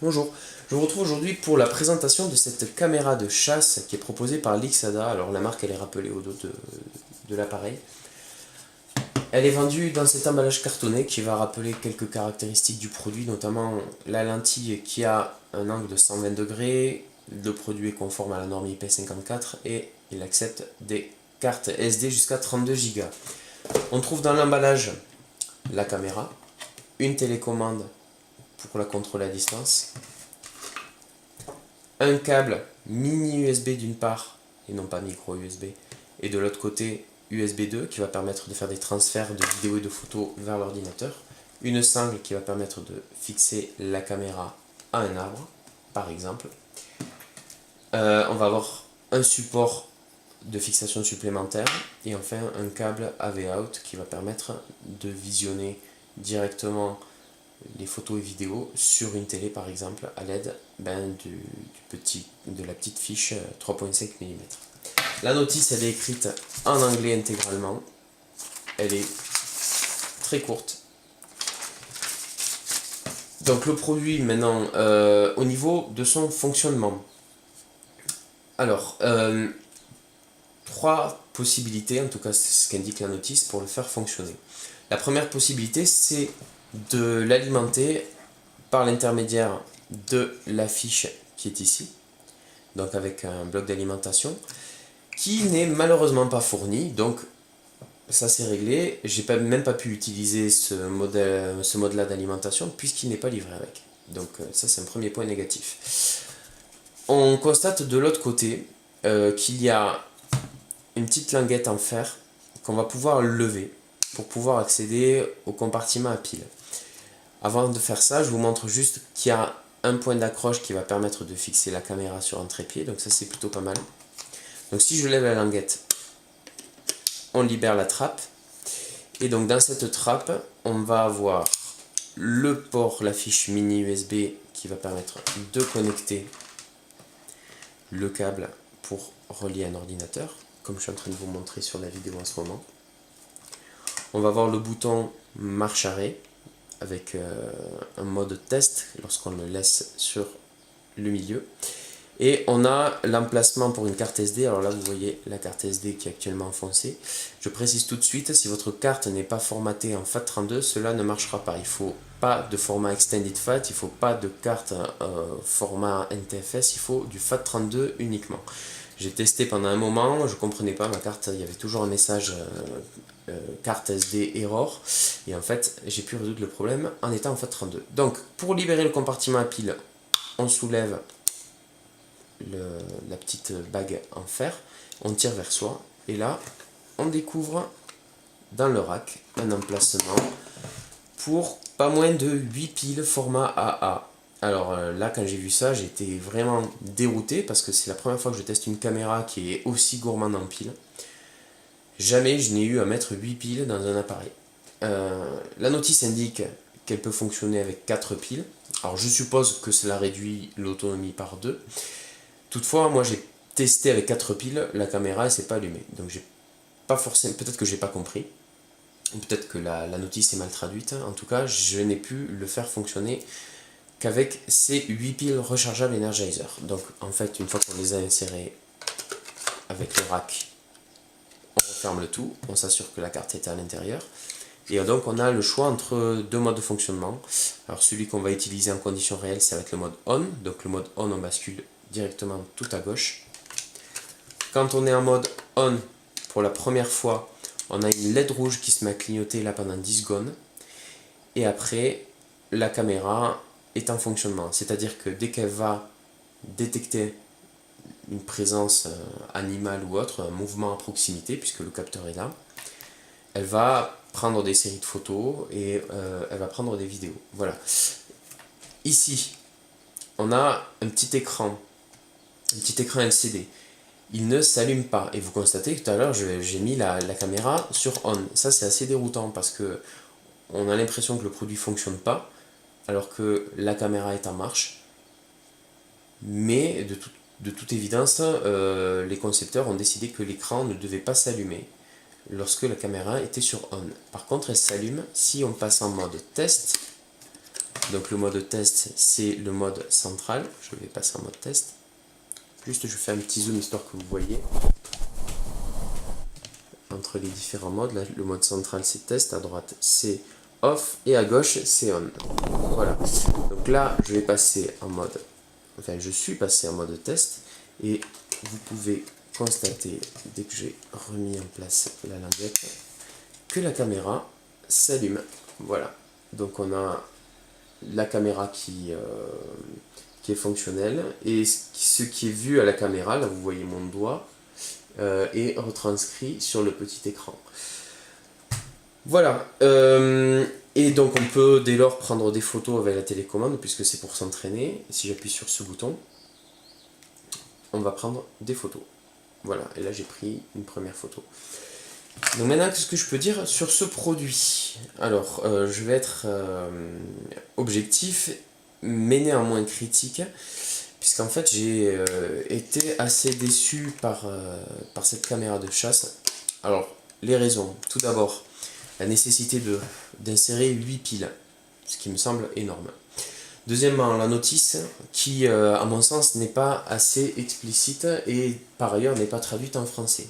Bonjour, je vous retrouve aujourd'hui pour la présentation de cette caméra de chasse qui est proposée par Lixada. Alors la marque elle est rappelée au dos de l'appareil. Elle est vendue dans cet emballage cartonné qui va rappeler quelques caractéristiques du produit, notamment la lentille qui a un angle de 120 degrés, le produit est conforme à la norme IP54 et il accepte des cartes SD jusqu'à 32 Go. On trouve dans l'emballage la caméra, une télécommande pour la contrôler à distance, un câble mini USB d'une part, et non pas micro USB, et de l'autre côté USB 2 qui va permettre de faire des transferts de vidéos et de photos vers l'ordinateur, une sangle qui va permettre de fixer la caméra à un arbre, par exemple. On va avoir un support de fixation supplémentaire, et enfin un câble AV-Out qui va permettre de visionner directement les photos et vidéos sur une télé par exemple à l'aide de la petite fiche 3.5 mm. La notice elle est écrite en anglais intégralement, elle est très courte. Donc le produit maintenant au niveau de son fonctionnement. Alors, trois possibilités, en tout cas c'est ce qu'indique la notice pour le faire fonctionner. La première possibilité c'est de l'alimenter par l'intermédiaire de la fiche qui est ici, donc avec un bloc d'alimentation qui n'est malheureusement pas fourni, donc ça c'est réglé. J'ai même pas pu utiliser ce mode-là d'alimentation puisqu'il n'est pas livré avec. Donc ça c'est un premier point négatif. On constate de l'autre côté qu'il y a une petite languette en fer qu'on va pouvoir lever pour pouvoir accéder au compartiment à pile. Avant de faire ça, je vous montre juste qu'il y a un point d'accroche qui va permettre de fixer la caméra sur un trépied, donc ça c'est plutôt pas mal. Donc si je lève la languette, on libère la trappe, et donc dans cette trappe, on va avoir le port, la fiche mini USB qui va permettre de connecter le câble pour relier un ordinateur, comme je suis en train de vous montrer sur la vidéo en ce moment. On va avoir le bouton marche-arrêt, avec un mode test lorsqu'on le laisse sur le milieu. Et on a l'emplacement pour une carte SD. Alors là, vous voyez la carte SD qui est actuellement enfoncée. Je précise tout de suite, si votre carte n'est pas formatée en FAT32, cela ne marchera pas. Il ne faut pas de format Extended FAT, il ne faut pas de carte format NTFS, il faut du FAT32 uniquement. J'ai testé pendant un moment, je ne comprenais pas, ma carte, il y avait toujours un message carte SD error, et en fait j'ai pu résoudre le problème en étant en FAT32. Donc pour libérer le compartiment à pile, on soulève la petite bague en fer, on tire vers soi, et là on découvre dans le rack un emplacement pour pas moins de 8 piles format AA. Alors là, quand j'ai vu ça, j'étais vraiment dérouté parce que c'est la première fois que je teste une caméra qui est aussi gourmande en piles. Jamais je n'ai eu à mettre 8 piles dans un appareil. La notice indique qu'elle peut fonctionner avec 4 piles. Alors je suppose que cela réduit l'autonomie par 2. Toutefois, moi j'ai testé avec 4 piles, la caméra elle s'est pas allumée. Donc j'ai pas forcément, peut-être que j'ai pas compris. Peut-être que la notice est mal traduite. En tout cas, je n'ai pu le faire fonctionner qu'avec ces 8 piles rechargeables Energizer. Donc en fait, une fois qu'on les a insérées avec le rack, on referme le tout, on s'assure que la carte est à l'intérieur. Et donc on a le choix entre deux modes de fonctionnement. Alors celui qu'on va utiliser en conditions réelles, ça va être le mode on. Donc le mode on, on bascule directement tout à gauche. Quand on est en mode on, pour la première fois, on a une LED rouge qui se met à clignoter là pendant 10 secondes. Et après, la caméra est en fonctionnement. C'est-à-dire que dès qu'elle va détecter une présence animale ou autre, un mouvement à proximité, puisque le capteur est là, elle va prendre des séries de photos et elle va prendre des vidéos. Voilà. Ici, on a un petit écran LCD. Il ne s'allume pas. Et vous constatez que tout à l'heure, j'ai mis la caméra sur on. Ça, c'est assez déroutant parce que on a l'impression que le produit ne fonctionne pas, alors que la caméra est en marche. Mais de toute évidence, les concepteurs ont décidé que l'écran ne devait pas s'allumer lorsque la caméra était sur on. Par contre, elle s'allume si on passe en mode test Donc le mode test, c'est le mode central. Je vais passer en mode test. Juste je fais un petit zoom histoire que vous voyez entre les différents modes. Là, le mode central c'est test, à droite c'est off et à gauche c'est on. Voilà. Donc là je vais passer en mode, enfin je suis passé en mode test et vous pouvez constater dès que j'ai remis en place la languette que la caméra s'allume. Voilà. Donc on a la caméra qui est fonctionnelle et ce qui est vu à la caméra, là vous voyez mon doigt, est retranscrit sur le petit écran. Voilà. Et donc on peut dès lors prendre des photos avec la télécommande puisque c'est pour s'entraîner. Si j'appuie sur ce bouton, on va prendre des photos. Voilà, et là j'ai pris une première photo. Donc maintenant, qu'est-ce que je peux dire sur ce produit? Alors, je vais être objectif, mais néanmoins critique, puisqu'en fait j'ai été assez déçu par cette caméra de chasse. Alors, les raisons. Tout d'abord, la nécessité d'insérer 8 piles, ce qui me semble énorme. Deuxièmement, la notice qui, à mon sens, n'est pas assez explicite et par ailleurs n'est pas traduite en français.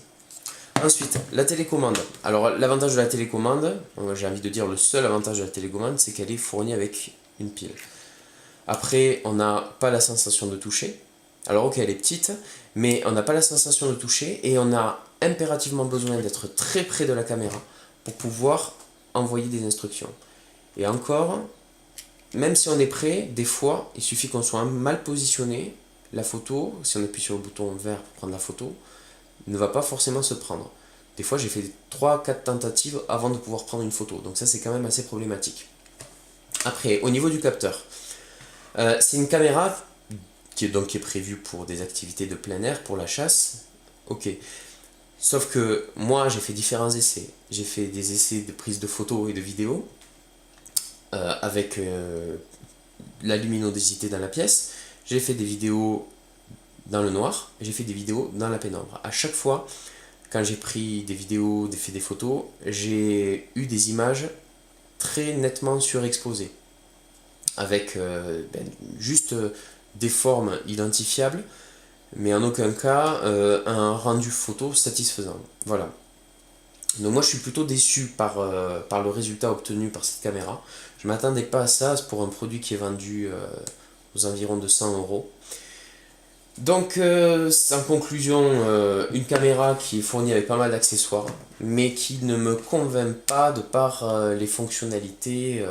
Ensuite, la télécommande. Alors, l'avantage de la télécommande, j'ai envie de dire le seul avantage de la télécommande, c'est qu'elle est fournie avec une pile. Après, on n'a pas la sensation de toucher. Alors, ok, elle est petite, mais on n'a pas la sensation de toucher et on a impérativement besoin d'être très près de la caméra pour pouvoir envoyer des instructions. Et encore, même si on est prêt, des fois, il suffit qu'on soit mal positionné. La photo, si on appuie sur le bouton vert pour prendre la photo, ne va pas forcément se prendre. Des fois, j'ai fait 3-4 tentatives avant de pouvoir prendre une photo. Donc ça, c'est quand même assez problématique. Après, au niveau du capteur, c'est une caméra qui est prévue pour des activités de plein air, pour la chasse. Ok. Sauf que moi, j'ai fait différents essais. J'ai fait des essais de prise de photos et de vidéos avec la luminosité dans la pièce. J'ai fait des vidéos dans le noir, j'ai fait des vidéos dans la pénombre. À chaque fois, quand j'ai pris des vidéos, fait des photos, j'ai eu des images très nettement surexposées, avec juste des formes identifiables, mais en aucun cas un rendu photo satisfaisant. Voilà. Donc moi je suis plutôt déçu par le résultat obtenu par cette caméra. Je ne m'attendais pas à ça pour un produit qui est vendu aux environs de 100 euros. Donc en conclusion, une caméra qui est fournie avec pas mal d'accessoires, mais qui ne me convainc pas de par les fonctionnalités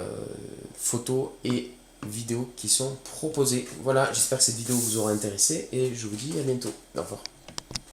photos et vidéos qui sont proposées. Voilà, j'espère que cette vidéo vous aura intéressé et je vous dis à bientôt. Au revoir.